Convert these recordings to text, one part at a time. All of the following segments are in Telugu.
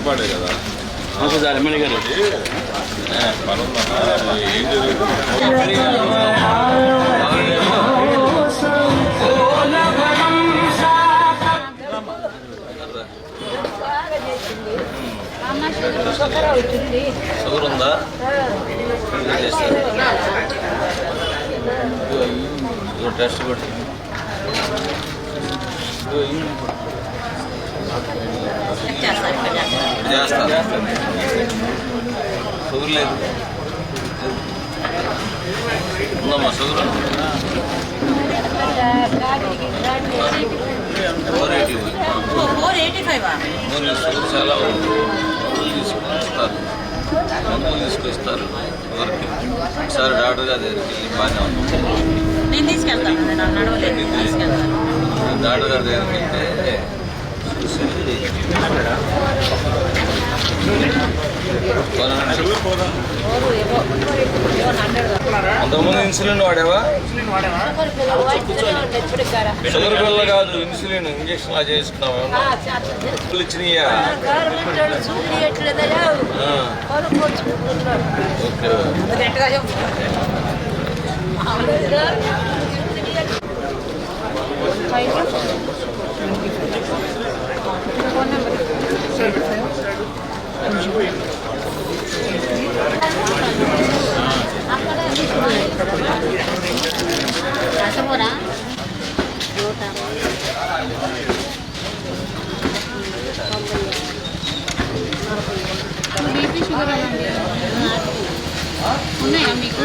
పడే కదా ఎమ్మెల్యే గారు పనుందన్నా ఏం జరుగుతుంది షుగర్ ఉందా టెస్ట్ కొట్టి షుగర్ లేదు ఉందమ్మా షుగర్ 485 షుగర్ చాలా తీసుకొస్తారు మందులు తీసుకొస్తారు షుగర్కి ఒకసారి డాక్టర్ గారి దగ్గరికి వెళ్ళి బాగానే ఉంది నేను తీసుకెళ్తాను డాక్టర్ గారి దగ్గరికి వెళ్తే అంతకుముందు ఇన్సులిన్ వాడావా? షుగర్ పిల్ల కాదు, ఇన్సులిన్ ఇంజక్షన్ లా చేసుకున్నావా? ఇచ్చినాయా? బీపీ షుగర్ ఉన్నాయా మీకు?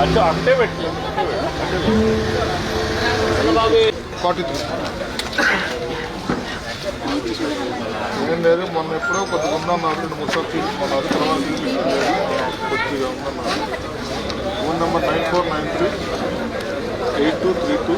अच्छा అంటే పెట్టి 43 ఏం లేదు. మొన్న ఎప్పుడో కొద్దిగా ఉందన్నారు, 2 ముసలు తీసుకున్నారు, తర్వాత కొద్దిగా ఉందన్నారు. Phone number 94938232.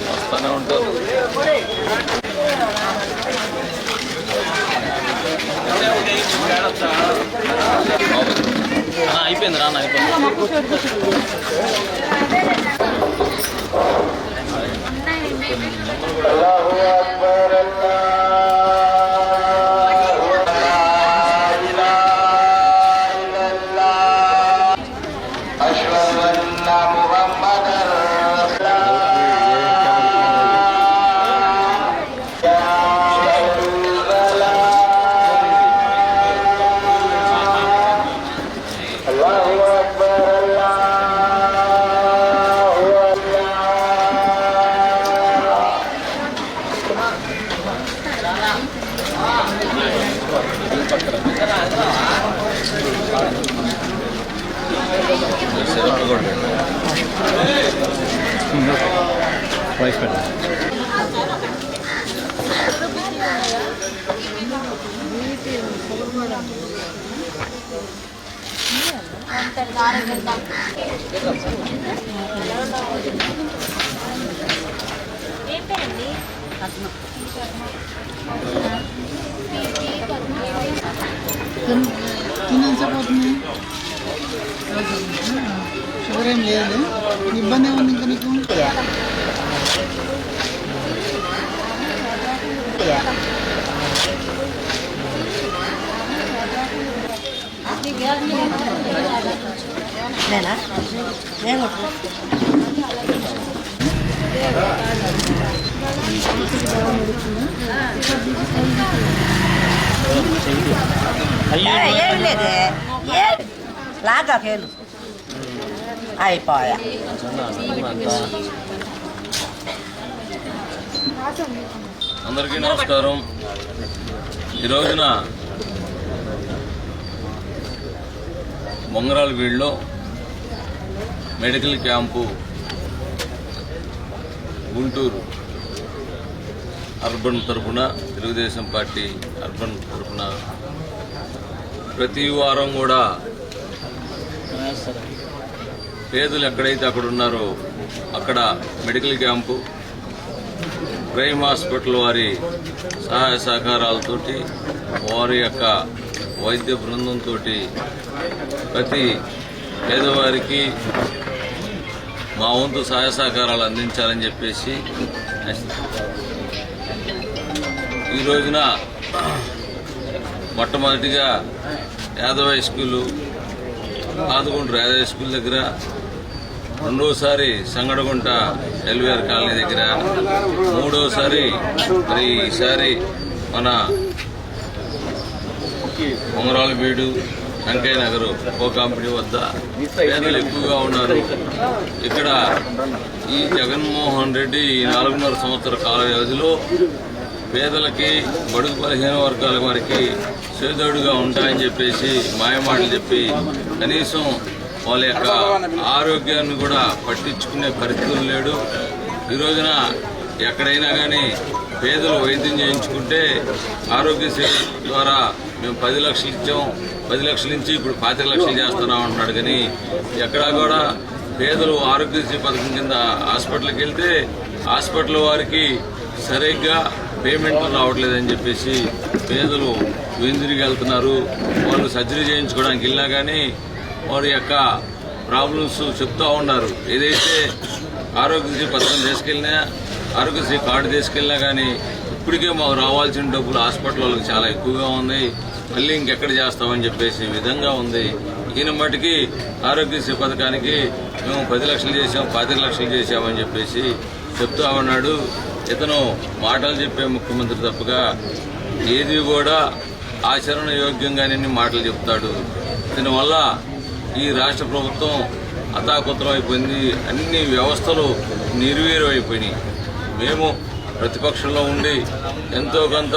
వస్తూనే ఉంటారు. అయిపోయింది రాన్న, అయిపోయింది. రైస్ పెట్ట ఏం పేరండి? తినేసపోతుంది. షుగర్ ఏం లేదు, ఇబ్బంది ఏముంది ఇంకా నీకు? నేనా నేను ఏం లేదే లాగా కేలు అయిపోయా అందరికీ నమస్కారం. ఈ రోజున బొంగరాలవీడులో మెడికల్ క్యాంపు గుంటూరు అర్బన్ తరఫున, తెలుగుదేశం పార్టీ అర్బన్ తరఫున ప్రతి వారం కూడా పేదలు ఎక్కడైతే అక్కడ ఉన్నారో అక్కడ మెడికల్ క్యాంపు, ప్రైమ్ హాస్పిటల్ వారి సహాయ సహకారాలతోటి, వారి యొక్క వైద్య బృందంతో ప్రతి పేదవారికి మా వంతు సహాయ సహకారాలు అందించాలని చెప్పేసి ఈ రోజున మొట్టమొదటిగా Yadava high school, Adugunta Yadava high school దగ్గర, రెండోసారి సంగడగుంట ఎల్వీఆర్ కాలనీ దగ్గర, మూడోసారి మరి ఈసారి మన బొంగరాలవీడు వెంకయ్య నగర్ కంపెనీ వద్ద పేదలు ఎక్కువగా ఉన్నారు. ఇక్కడ ఈ జగన్మోహన్ రెడ్డి 4.5 సంవత్సర కాల వ్యవధిలో పేదలకి, బడుగు బలహీన వర్గాల వారికి చేదోడుగా ఉంటాయని చెప్పేసి మాయమాటలు చెప్పి కనీసం వాళ్ళ యొక్క ఆరోగ్యాన్ని కూడా పట్టించుకునే పరిస్థితులు లేడు. ఈ రోజున ఎక్కడైనా కానీ పేదలు వైద్యం చేయించుకుంటే ఆరోగ్యశ్రీ ద్వారా మేము 10 లక్షలు ఇచ్చాం, 10 లక్షల నుంచి ఇప్పుడు 25 లక్షలు చేస్తున్నాం అంటున్నాడు. కానీ ఎక్కడా కూడా పేదలు ఆరోగ్యశ్రీ పథకం కింద హాస్పిటల్కి వెళ్తే హాస్పిటల్ వారికి సరిగ్గా పేమెంట్లు రావట్లేదని చెప్పేసి పేదలు వెందిరిగి వెళ్తున్నారు. వాళ్ళు సర్జరీ చేయించుకోవడానికి వెళ్ళినా కానీ వారి యొక్క ప్రాబ్లమ్స్ చెప్తూ ఉన్నారు. ఏదైతే ఆరోగ్యశ్రీ పథకం తీసుకెళ్ళినా, ఆరోగ్యశ్రీ కార్డు తీసుకెళ్ళినా కానీ ఇప్పటికే మాకు రావాల్సిన డబ్బులు హాస్పిటల్ వాళ్ళకి చాలా ఎక్కువగా ఉన్నాయి, మళ్ళీ ఇంకెక్కడ చేస్తామని చెప్పేసి విధంగా ఉంది. ఈయన మటుకి ఆరోగ్యశ్రీ పథకానికి మేము 10 లక్షలు చేసాం, 25 లక్షలు చేశామని చెప్పేసి చెప్తా ఉన్నాడు. ఇతను మాటలు చెప్పే ముఖ్యమంత్రి తప్పగా ఏది కూడా ఆచరణ యోగ్యంగానే మాటలు చెప్తాడు. దీనివల్ల ఈ రాష్ట్ర ప్రభుత్వం అతాకుతం అయిపోయింది, అన్ని వ్యవస్థలు నిర్వీర్యం అయిపోయినాయి. మేము ప్రతిపక్షంలో ఉండి ఎంతో కొంత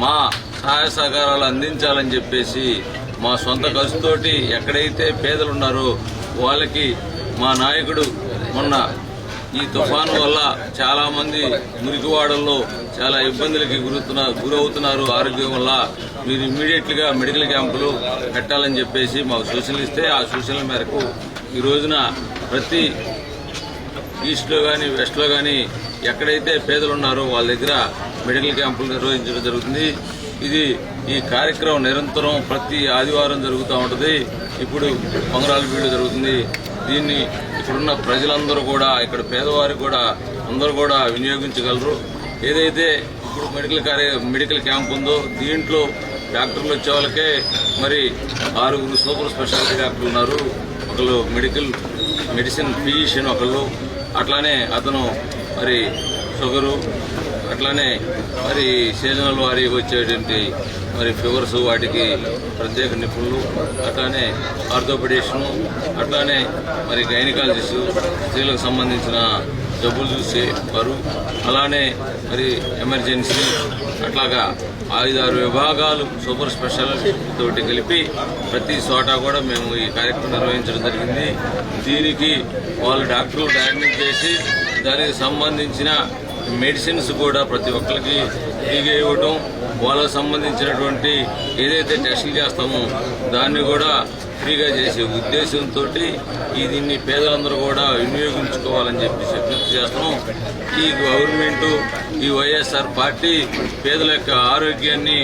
మా సహాయ సహకారాలు అందించాలని చెప్పేసి మా సొంత ఖర్చుతోటి ఎక్కడైతే పేదలు ఉన్నారో వాళ్ళకి మా నాయకుడు మొన్న ఈ తుఫాను వల్ల చాలా మంది మురికివాడల్లో చాలా ఇబ్బందులకి గురవుతున్నారు ఆరోగ్యం వల్ల, మీరు ఇమ్మీడియట్ గా మెడికల్ క్యాంపులు పెట్టాలని చెప్పేసి మాకు సూచనలు ఇస్తే ఆ సూచనల మేరకు ఈ రోజున ప్రతి ఈస్ట్ లో గానీ, వెస్ట్ లో గానీ ఎక్కడైతే పేదలు ఉన్నారో వాళ్ళ దగ్గర మెడికల్ క్యాంపులు నిర్వహించడం జరుగుతుంది. ఈ కార్యక్రమం నిరంతరం ప్రతి ఆదివారం జరుగుతూ ఉంటుంది. ఇప్పుడు బొంగరాలవీడు జరుగుతుంది. దీన్ని ఇక్కడున్న ప్రజలందరూ కూడా, ఇక్కడ పేదవారు కూడా అందరూ కూడా వినియోగించగలరు. ఏదైతే ఇప్పుడు మెడికల్ క్యాంప్ ఉందో దీంట్లో డాక్టర్లు వచ్చే వాళ్ళకే మరి 6 సూపర్ స్పెషాలిటీ డాక్టర్లు ఉన్నారు. ఒకళ్ళు మెడిసిన్ ఫిజిషియన్ ఒకళ్ళు, అట్లానే అతను మరి షుగరు, అట్లానే మరి సీజనల్ వారికి వచ్చేటువంటి మరి ఫీవర్స్ వాటికి ప్రత్యేక నిపుణులు, అట్లానే ఆర్థోపెడిషను, అట్లానే మరి గైనకాలజిస్ట్, స్త్రీలకు సంబంధించిన జబ్బులు చూసే వారు, అలానే మరి ఎమర్జెన్సీ, అట్లాగా 5-6 విభాగాలు సూపర్ స్పెషాలిటీ తోటి కలిపి ప్రతి చోట కూడా మేము ఈ కార్యక్రమం నిర్వహించడం జరిగింది. దీనికి వాళ్ళు డాక్టర్లు డయాగ్నోస్ చేసి దానికి సంబంధించిన మెడిసిన్స్ కూడా ప్రతి ఒక్కరికి ఫ్రీగా ఇవ్వడం, వాళ్ళకు సంబంధించినటువంటి ఏదైతే టెస్టులు చేస్తామో దాన్ని కూడా ఫ్రీగా చేసే ఉద్దేశంతో దీన్ని పేదలందరూ కూడా వినియోగించుకోవాలని చెప్పి విజ్ఞప్తి చేస్తాం. ఈ గవర్నమెంట్, ఈ వైఎస్ఆర్ పార్టీ పేదల యొక్క ఆరోగ్యాన్ని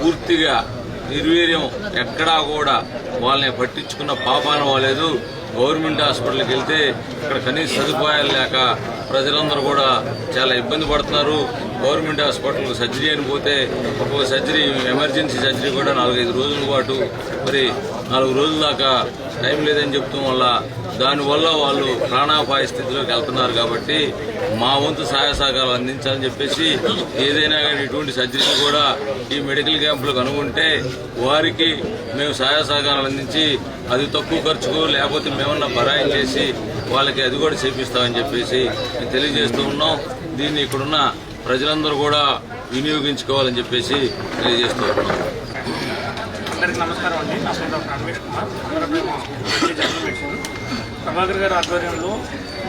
పూర్తిగా నిర్వీర్యం, ఎక్కడా కూడా వాళ్ళని పట్టించుకున్న పాపాన వాలేదు. గవర్నమెంట్ హాస్పిటల్కి వెళ్తే ఇక్కడ కనీస సదుపాయాలు లేక ప్రజలందరూ కూడా చాలా ఇబ్బంది పడుతున్నారు. గవర్నమెంట్ హాస్పిటల్కి సర్జరీ అని పోతే ఒక్కొక్క సర్జరీ ఎమర్జెన్సీ సర్జరీ కూడా 4-5 రోజుల పాటు మరి 4 రోజుల దాకా టైం లేదని చెప్తాం వల్ల దానివల్ల వాళ్ళు ప్రాణాపాయ స్థితిలోకి వెళ్తున్నారు. కాబట్టి మా వంతు సహాయ సహకారాలు అందించాలని చెప్పేసి ఏదైనా కానీ ఇటువంటి సర్జరీలు కూడా ఈ మెడికల్ క్యాంపులకు అనుకుంటే వారికి మేము సహాయ సహకారాలు అందించి అది తక్కువ ఖర్చుకు లేకపోతే మేమన్నా బరాయిం చేసి వాళ్ళకి అది కూడా చేపిస్తామని చెప్పేసి మేము తెలియజేస్తూ ఉన్నాం. దీన్ని ఇక్కడున్న ప్రజలందరూ కూడా వినియోగించుకోవాలని చెప్పేసి తెలియజేస్తూ ఉన్నాం. అందరికీ నమస్కారం అండి. నా పేరు doctor Ramesh Kumar, general medicine. Prabhakar గారి ఆధ్వర్యంలో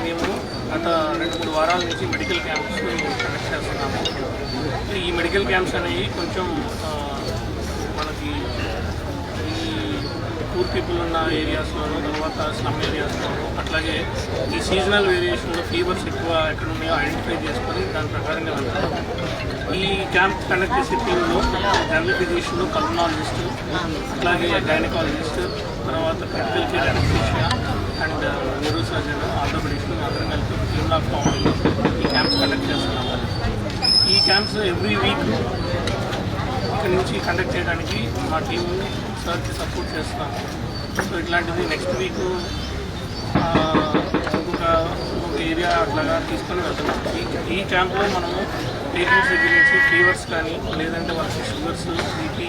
మేము గత 2-3 వారాల నుంచి మెడికల్ క్యాంప్స్ కండక్ట్ చేస్తున్నాము. ఈ మెడికల్ క్యాంప్స్ అనేవి కొంచెం మనకి ఈ పూర్ పీపుల్ ఉన్న ఏరియాస్లోనూ, తర్వాత స్లమ్ ఏరియాస్లోనూ, అట్లాగే ఈ సీజనల్ వేరియేషన్లో ఫీవర్స్ ఎక్కువ ఎక్కడ ఉన్నాయో ఐడెంటిఫై చేసుకొని దాని ప్రకారంగా వెళ్తాము. ఈ క్యాంప్ కండక్ట్ చేసే టీంలో జనరల్ ఫిజిషియన్, కల్మనాలజిస్ట్, అట్లాగే గైనకాలజిస్ట్, తర్వాత critical care anaesthesia and neuro surgeon, orthopaedics అందరం కలిపి టీమ్ ఆఫ్ ఫామ్ ఈ క్యాంప్స్ కండక్ట్ చేస్తున్నాము. ఈ క్యాంప్స్ ఎవ్రీ వీక్ ఇక్కడి నుంచి కండక్ట్ చేయడానికి మా టీము సార్కి సపోర్ట్ చేస్తాము. సో ఇట్లాంటిది నెక్స్ట్ వీక్ ఇంకొక ఏరియా అట్లాగా తీసుకొని వెళ్తున్నాం. ఈ క్యాంప్లో మనము పేషెంట్స్ దగ్గర నుంచి ఫీవర్స్ కానీ, లేదంటే వాళ్ళకి షుగర్స్, బీపీ,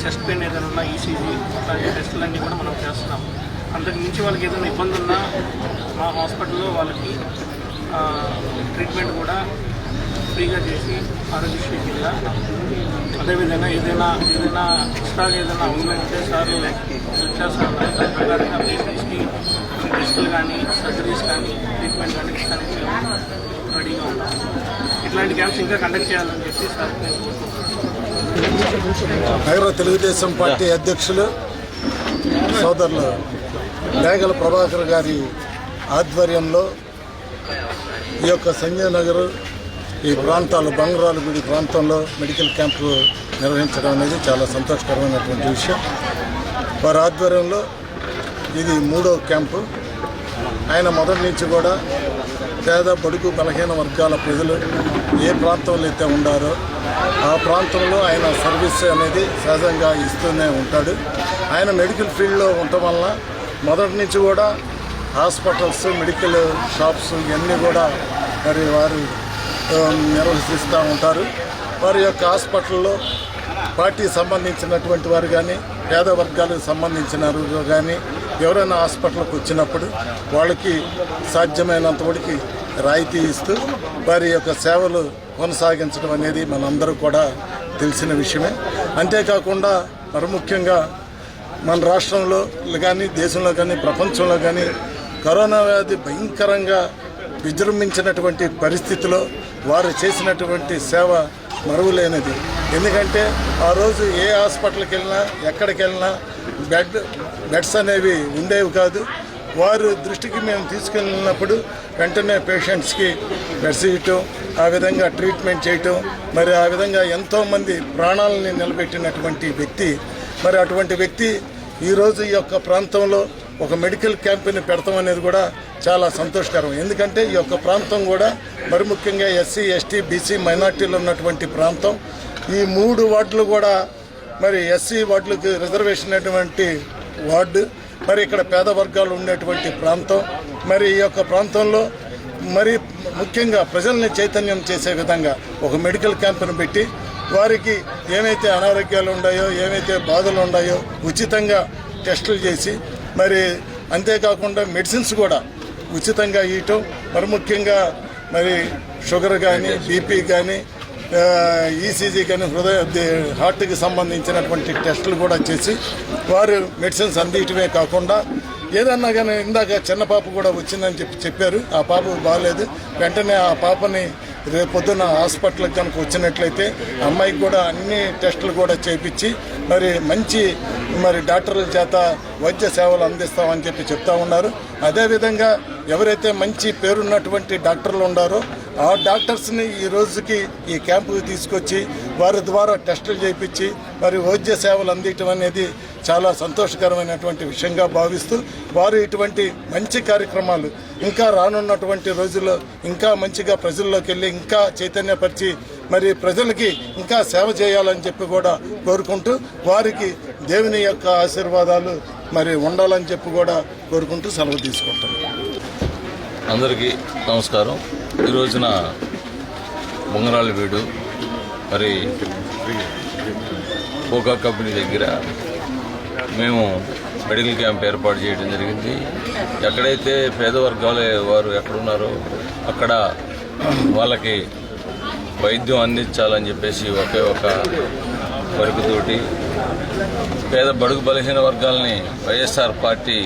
చెస్ట్ పెయిన్ ఏదైనా ఉన్నా, ఈసీజీ అట్లాగే టెస్టులన్నీ కూడా మనం చేస్తున్నాము. అంతకు మించి వాళ్ళకి ఏదైనా ఇబ్బంది ఉన్నా మా హాస్పిటల్లో వాళ్ళకి ట్రీట్మెంట్ కూడా ఫ్రీగా చేసి ఆరోగ్యశ్రీ కింద, అదేవిధంగా ఏదైనా ఎక్స్ట్రాగా ఏదైనా అవసరమైతే సార్లు వచ్చేస్తారు. దాని ప్రకారంగా పేషెంట్స్కి టెస్టులు కానీ, సర్జరీస్ కానీ, ట్రీట్మెంట్ కానీ ఇస్తానికి రెడీగా ఉన్నాం. ఇట్లాంటి క్యాంప్స్ ఇంకా కండక్ట్ చేయాలని చెప్పి సార్ నేను కోరుకుంటున్నాను. నగర తెలుగుదేశం పార్టీ అధ్యక్షులు సోదరులు డేగల ప్రభాకర్ గారి ఆధ్వర్యంలో ఈ యొక్క సంజయ్ నగర్, ఈ ప్రాంతాలు, బంగారాలగుడి ప్రాంతంలో మెడికల్ క్యాంపు నిర్వహించడం అనేది చాలా సంతోషకరమైనటువంటి విషయం. వారి ఆధ్వర్యంలో ఇది 3వ క్యాంపు. ఆయన మొదటి నుంచి కూడా పేద, బడుగు, బలహీన వర్గాల ప్రజలు ఏ ప్రాంతంలో అయితే ఉండారో ఆ ప్రాంతంలో ఆయన సర్వీస్ అనేది సహజంగా ఇస్తూనే ఉంటాడు. ఆయన మెడికల్ ఫీల్డ్లో ఉండటం వలన మొదటి నుంచి కూడా హాస్పిటల్స్, మెడికల్ షాప్స్ ఇవన్నీ కూడా మరి వారు నిర్వహిస్తూ ఉంటారు. వారి యొక్క హాస్పిటల్లో పార్టీకి సంబంధించినటువంటి వారు కానీ, పేద వర్గాలకు సంబంధించిన వారు కానీ ఎవరైనా హాస్పిటల్కి వచ్చినప్పుడు వాళ్ళకి సాధ్యమైనంత వరకు రాయితీ ఇస్తూ వారి యొక్క సేవలు కొనసాగించడం అనేది మనందరూ కూడా తెలిసిన విషయమే. అంతేకాకుండా మరి ముఖ్యంగా మన రాష్ట్రంలో కానీ, దేశంలో కానీ, ప్రపంచంలో కానీ కరోనా వ్యాధి భయంకరంగా విజృంభించినటువంటి పరిస్థితిలో వారు చేసినటువంటి సేవ మరువలేనిది. ఎందుకంటే ఆ రోజు ఏ హాస్పిటల్కి వెళ్ళినా, ఎక్కడికి వెళ్ళినా బెడ్స్ అనేవి ఉండేవి కాదు. వారు దృష్టికి మేము తీసుకెళ్ళినప్పుడు వెంటనే పేషెంట్స్కి బెడ్స్ ఇవ్వటం, ఆ విధంగా ట్రీట్మెంట్ చేయటం, మరి ఆ విధంగా ఎంతోమంది ప్రాణాలని నిలబెట్టినటువంటి వ్యక్తి. మరి అటువంటి వ్యక్తి ఈరోజు ఈ యొక్క ప్రాంతంలో ఒక మెడికల్ క్యాంపుని పెడతాం అనేది కూడా చాలా సంతోషకరం. ఎందుకంటే ఈ యొక్క ప్రాంతం కూడా మరి ముఖ్యంగా ఎస్సీ, ఎస్టీ, బీసీ మైనార్టీలు ఉన్నటువంటి ప్రాంతం. ఈ 3 వార్డులు కూడా మరి ఎస్సీ వార్డులకు రిజర్వేషన్ అయినటువంటి వార్డు. మరి ఇక్కడ పేద వర్గాలు ఉండేటువంటి ప్రాంతం. మరి ఈ యొక్క ప్రాంతంలో మరి ముఖ్యంగా ప్రజల్ని చైతన్యం చేసే విధంగా ఒక మెడికల్ క్యాంపును పెట్టి వారికి ఏమైతే అనారోగ్యాలు ఉన్నాయో, ఏమైతే బాధలు ఉన్నాయో ఉచితంగా టెస్టులు చేసి, మరి అంతేకాకుండా మెడిసిన్స్ కూడా ఉచితంగా ఇవ్వటం, మరి ముఖ్యంగా మరి షుగర్ కానీ, బీపీ కానీ, ఈసీజీ కానీ, హార్ట్కి సంబంధించినటువంటి టెస్టులు కూడా చేసి వారు మెడిసిన్స్ అందించడమే కాకుండా ఏదన్నా కానీ ఇందాక చిన్న పాప కూడా వచ్చిందని చెప్పారు. ఆ పాప బాగాలేదు. వెంటనే ఆ పాపని రేపొద్దున హాస్పిటల్కి కనుక వచ్చినట్లయితే అమ్మాయికి కూడా అన్ని టెస్టులు కూడా చేయించి మరి మంచి డాక్టర్ల చేత వైద్య సేవలు అందిస్తామని చెప్తా ఉన్నారు. అదేవిధంగా ఎవరైతే మంచి పేరున్నటువంటి డాక్టర్లు ఉన్నారో ఆ డాక్టర్స్ని ఈ రోజుకి ఈ క్యాంపుకి తీసుకొచ్చి వారి ద్వారా టెస్టులు చేయించి మరి వైద్య సేవలు అందించడం అనేది చాలా సంతోషకరమైనటువంటి విషయంగా భావిస్తూ వారు ఇటువంటి మంచి కార్యక్రమాలు ఇంకా రానున్నటువంటి రోజుల్లో ఇంకా మంచిగా ప్రజల్లోకి వెళ్ళి ఇంకా చైతన్యపరిచి మరి ప్రజలకి ఇంకా సేవ చేయాలని చెప్పి కూడా కోరుకుంటూ వారికి దేవుని యొక్క ఆశీర్వాదాలు మరి ఉండాలని చెప్పి కూడా కోరుకుంటూ సెలవు తీసుకుంటాను. అందరికీ నమస్కారం. ఈ రోజున బొంగరాళ్ళవీడు మరి కోకా కంపెనీ దగ్గర మేము మెడికల్ క్యాంప్ ఏర్పాటు చేయడం జరిగింది. ఎక్కడైతే పేద వర్గాల వారు ఎక్కడున్నారో అక్కడ వాళ్ళకి వైద్యం అందించాలని చెప్పేసి ఒకే ఒక కోరికతోటి పేద బడుగు బలహీన వర్గాలని వైఎస్ఆర్ పార్టీ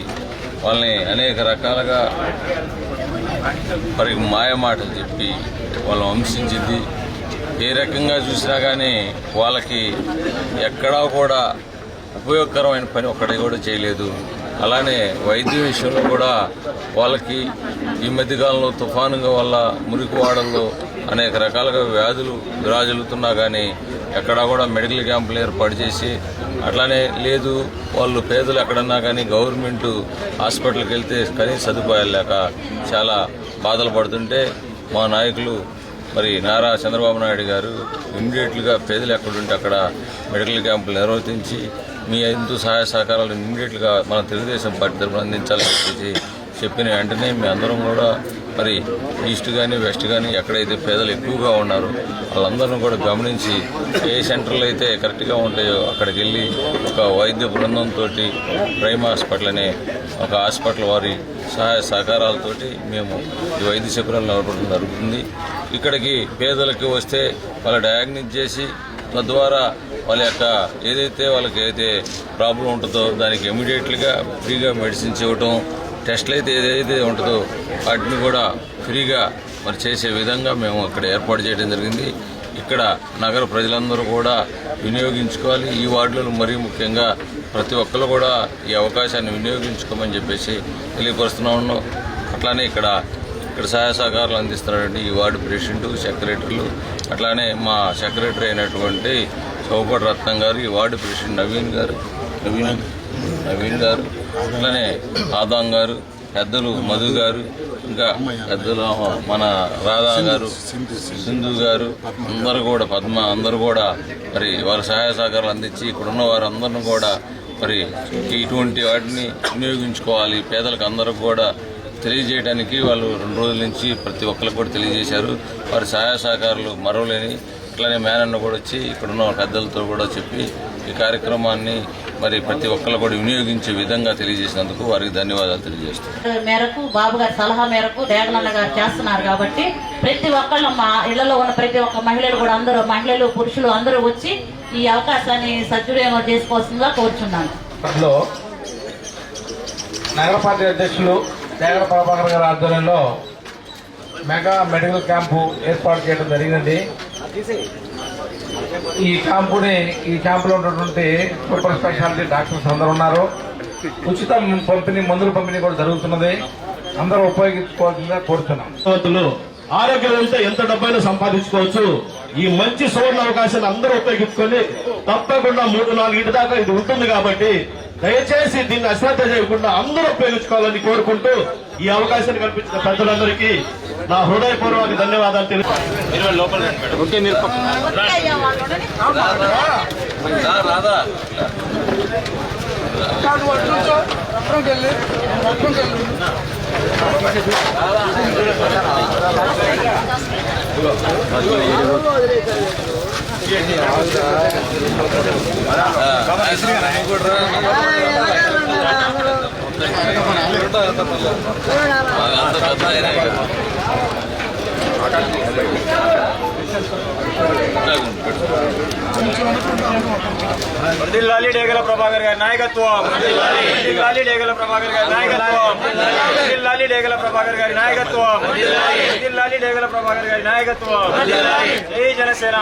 వాళ్ళని అనేక రకాలుగా మరి మాయమాటలు చెప్పి వాళ్ళని వంశించింది. ఏ రకంగా చూసినా కానీ వాళ్ళకి ఎక్కడా కూడా ఉపయోగకరమైన పని ఒక్కడే కూడా చేయలేదు. అలానే వైద్యం విషయంలో కూడా వాళ్ళకి ఈ మధ్యకాలంలో తుఫానుగా వల్ల మురికివాడల్లో అనేక రకాలుగా వ్యాధులు విరాజిల్లుతున్నా కానీ ఎక్కడా కూడా మెడికల్ క్యాంపులు ఏర్పాటు చేసి అట్లానే లేదు వాళ్ళు పేదలు ఎక్కడన్నా కానీ గవర్నమెంట్ హాస్పిటల్కి వెళ్తే కనీస సదుపాయాలు లేక చాలా బాధలు పడుతుంటే మా నాయకులు మరి నారా చంద్రబాబు నాయుడు గారు ఇమ్మీడియట్లుగా పేదలు ఎక్కడుంటే అక్కడ మెడికల్ క్యాంపులు నిర్వర్తించి మీ ఎంతో సహాయ సహకారాలు ఇమ్మీడియట్లుగా మన తెలుగుదేశం పార్టీ తరఫున అందించాలని చెప్పేసి చెప్పిన వెంటనే మీ అందరం కూడా మరి ఈస్ట్ కానీ వెస్ట్ కానీ ఎక్కడైతే పేదలు ఎక్కువగా ఉన్నారో వాళ్ళందరినీ కూడా గమనించి ఏ సెంటర్లు అయితే కరెక్ట్గా ఉంటాయో అక్కడికి వెళ్ళి ఒక వైద్య బృందంతో ప్రైమ్ హాస్పిటల్ అనే ఒక హాస్పిటల్ వారి సహాయ సహకారాలతోటి మేము ఈ వైద్య శిబిరాలు నడపడం జరుగుతుంది. ఇక్కడికి పేదలకి వస్తే వాళ్ళ డయాగ్నోస్ చేసి తద్వారా వాళ్ళ యొక్క ఏదైతే వాళ్ళకి ఏదైతే ప్రాబ్లం ఉంటుందో దానికి ఇమీడియట్లీగా ఫ్రీగా మెడిసిన్స్ ఇవ్వటం, టెస్టులు అయితే ఏదైతే ఉంటుందో వాటిని కూడా ఫ్రీగా మరి చేసే విధంగా మేము ఇక్కడ ఏర్పాటు చేయడం జరిగింది. ఇక్కడ నగర ప్రజలందరూ కూడా వినియోగించుకోవాలి. ఈ వార్డులను మరీ ముఖ్యంగా ప్రతి ఒక్కరు కూడా ఈ అవకాశాన్ని వినియోగించుకోమని చెప్పేసి తెలియపరుస్తూనే ఉన్నాం. అట్లానే ఇక్కడ సహాయ సహకారాలు అందిస్తున్నటువంటి ఈ వార్డు ప్రెసిడెంట్, సెక్రటరీలు, అట్లానే మా సెక్రటరీ అయినటువంటి చౌపటి రత్నం గారు, ఈ వార్డు ప్రెసిడెంట్ నవీన్ గారు, అట్లానే ఆదాం గారు, పెద్దలు మధు గారు, ఇంకా పెద్దలు మన రాధా గారు, సింధు గారు, అందరూ కూడా పద్మ, అందరూ కూడా మరి వారి సహాయ సహకారాలు అందించి ఇక్కడున్న వారందరినీ కూడా మరి ఇటువంటి వాటిని వినియోగించుకోవాలి. పేదలకు అందరికి కూడా తెలియజేయడానికి వాళ్ళు 2 రోజుల నుంచి ప్రతి ఒక్కరికి కూడా తెలియజేశారు. వారి సహాయ సహకారాలు మరవలేని. అట్లానే మేనన్న కూడా వచ్చి ఇక్కడున్న పెద్దలతో కూడా చెప్పి ఈ కార్యక్రమాన్ని మరి ప్రతి ఒక్కరు కూడా వినియోగించే విధంగా తెలియజేసినందుకు వారికి ధన్యవాదాలు తెలియజేస్తాను. మేరకు బాబు గారి సలహా మేరకు దేగలన్న గారు చేస్తున్నారు కాబట్టి ప్రతి ఒక్కళ్ళు మా ఇళ్లలో ఉన్న ప్రతి ఒక్క మహిళలు కూడా అందరూ మహిళలు పురుషులు అందరూ వచ్చి ఈ అవకాశాన్ని సద్వినియోగం చేసుకోవాల్సిందిగా కోరుచున్నాను. నగర పార్టీ అధ్యక్షులు దేగల ప్రభాకర్ గారి ఆధ్వర్యంలో మెగా మెడికల్ క్యాంపు ఏర్పాటు చేయడం జరిగింది. ఈ క్యాంపులో ఉన్నటువంటి సూపర్ స్పెషాలిటీ డాక్టర్స్ అందరూ ఉన్నారు. ఉచిత మందుల పంపిణీ కూడా జరుగుతున్నది. అందరూ ఉపయోగించుకోవాల్సిందిగా కోరుతున్నాం. ఆరోగ్యం ఉంటే ఎంత డబ్బైనా సంపాదించుకోవచ్చు. ఈ మంచి సువర్ణ అవకాశాన్ని అందరూ ఉపయోగించుకొని తప్పకుండా 3-4 ఇంటి దాకా ఇది ఉంటుంది కాబట్టి దయచేసి దీన్ని అశ్రద్ధ చేయకుండా అందరూ ఉపయోగించుకోవాలని కోరుకుంటూ ఈ అవకాశాన్ని కల్పించిన పెద్దలందరికీ నా హృదయపూర్వక ధన్యవాదాలు తెలుసు. రాదా వర్ధిల్లాలి డేగల ప్రభాకర్ గారి నాయకత్వం, వర్ధిల్లాలి డేగల ప్రభాకర్ గారి నాయకత్వం, వర్ధిల్లాలి డేగల ప్రభాకర్ గారి నాయకత్వం, వర్ధిల్లాలి డేగల ప్రభాకర్ గారి నాయకత్వం. జై జనసేన.